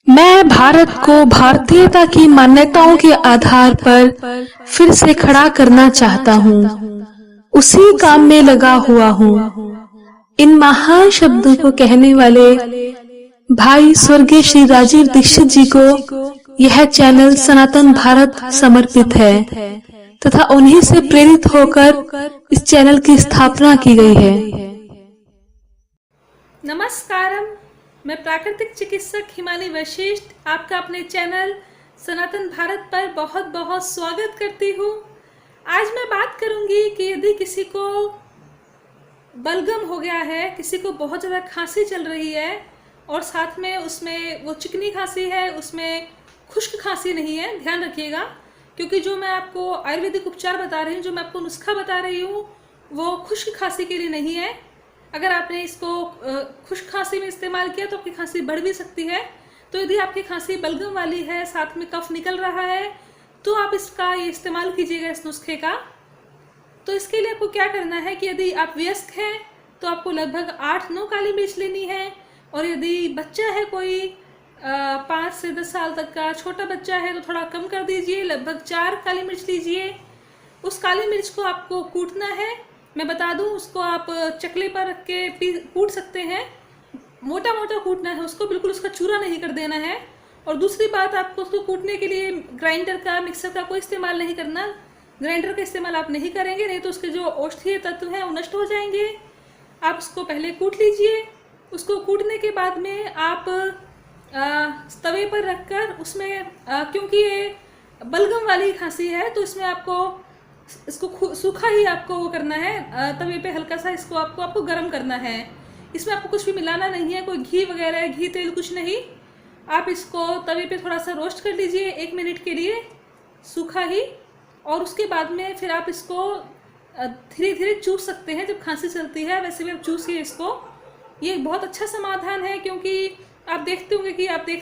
मैं भारत को भारतीयता की मान्यताओं के आधार पर फिर से खड़ा करना चाहता हूँ। उसी काम में लगा हुआ हूँ। इन महान शब्दों को कहने वाले भाई स्वर्गीय श्री राजीव दीक्षित जी को यह चैनल सनातन भारत समर्पित है तथा उन्हीं से प्रेरित होकर इस चैनल की स्थापना की गई है। नमस्कारम, मैं प्राकृतिक चिकित्सक हिमानी वशिष्ठ आपका अपने चैनल सनातन भारत पर बहुत बहुत स्वागत करती हूँ। आज मैं बात करूँगी कि यदि किसी को बलगम हो गया है, किसी को बहुत ज़्यादा खांसी चल रही है और साथ में उसमें वो चिकनी खांसी है, उसमें खुश्क खांसी नहीं है, ध्यान रखिएगा, क्योंकि जो मैं आपको आयुर्वेदिक उपचार बता रही हूँ, जो मैं आपको नुस्खा बता रही हूँ, वो खुश्क खांसी के लिए नहीं है। अगर आपने इसको खुश्क खांसी में इस्तेमाल किया तो आपकी खांसी बढ़ भी सकती है। तो यदि आपकी खांसी बलगम वाली है, साथ में कफ निकल रहा है, तो आप इसका ये इस्तेमाल कीजिएगा इस नुस्खे का। तो इसके लिए आपको क्या करना है कि यदि आप वयस्क हैं तो आपको लगभग 8-9 काली मिर्च लेनी है, और यदि बच्चा है कोई 5 से 10 साल तक का छोटा बच्चा है तो थोड़ा कम कर दीजिए, लगभग 4 काली मिर्च लीजिए। उस काली मिर्च को आपको कूटना है। मैं बता दूं, उसको आप चकले पर रख के कूट सकते हैं, मोटा मोटा कूटना है उसको, बिल्कुल उसका चूरा नहीं कर देना है। और दूसरी बात, आपको उसको कूटने के लिए ग्राइंडर का, मिक्सर का कोई इस्तेमाल नहीं करना। ग्राइंडर का इस्तेमाल आप नहीं करेंगे, नहीं तो उसके जो औषधीय तत्व हैं वो नष्ट हो जाएंगे। आप उसको पहले कूट लीजिए। उसको कूटने के बाद में आप तवे पर रखकर उसमें क्योंकि ये बलगम वाली खांसी है तो इसमें आपको इसको सूखा ही आपको वो करना है, तवे पे हल्का सा इसको आपको गर्म करना है। इसमें आपको कुछ भी मिलाना नहीं है, कोई घी वगैरह, घी तेल कुछ नहीं। आप इसको तवे पे थोड़ा सा रोस्ट कर लीजिए 1 मिनट के लिए, सूखा ही। और उसके बाद में फिर आप इसको धीरे धीरे चूस सकते हैं। जब खांसी चलती है वैसे भी आप चूसिए इसको। ये एक बहुत अच्छा समाधान है, क्योंकि आप देखते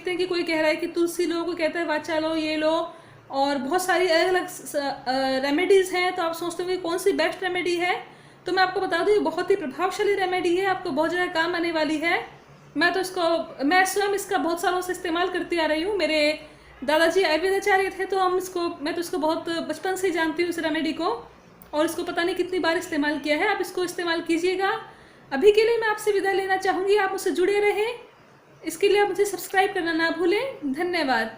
हैं कि कोई कह रहा है कि तुलसी लो, कोई कहता है वाचा लो, ये लो, और बहुत सारी अलग अलग रेमेडीज़ हैं। तो आप सोचते होंगे कौन सी बेस्ट रेमेडी है। तो मैं आपको बता दूं, ये बहुत ही प्रभावशाली रेमेडी है, आपको बहुत ज़्यादा काम आने वाली है। मैं स्वयं इसका बहुत सालों से इस्तेमाल करती आ रही हूँ। मेरे दादाजी आयुर्वेदाचार्य थे, तो मैं तो इसको बहुत बचपन से ही जानती हूँ इस रेमेडी को, और इसको पता नहीं कितनी बार इस्तेमाल किया है। आप इसको इस्तेमाल कीजिएगा। अभी के लिए मैं आपसे विदा लेना चाहूँगी। आप मुझसे जुड़े रहें, इसके लिए आप मुझे सब्सक्राइब करना ना भूलें। धन्यवाद।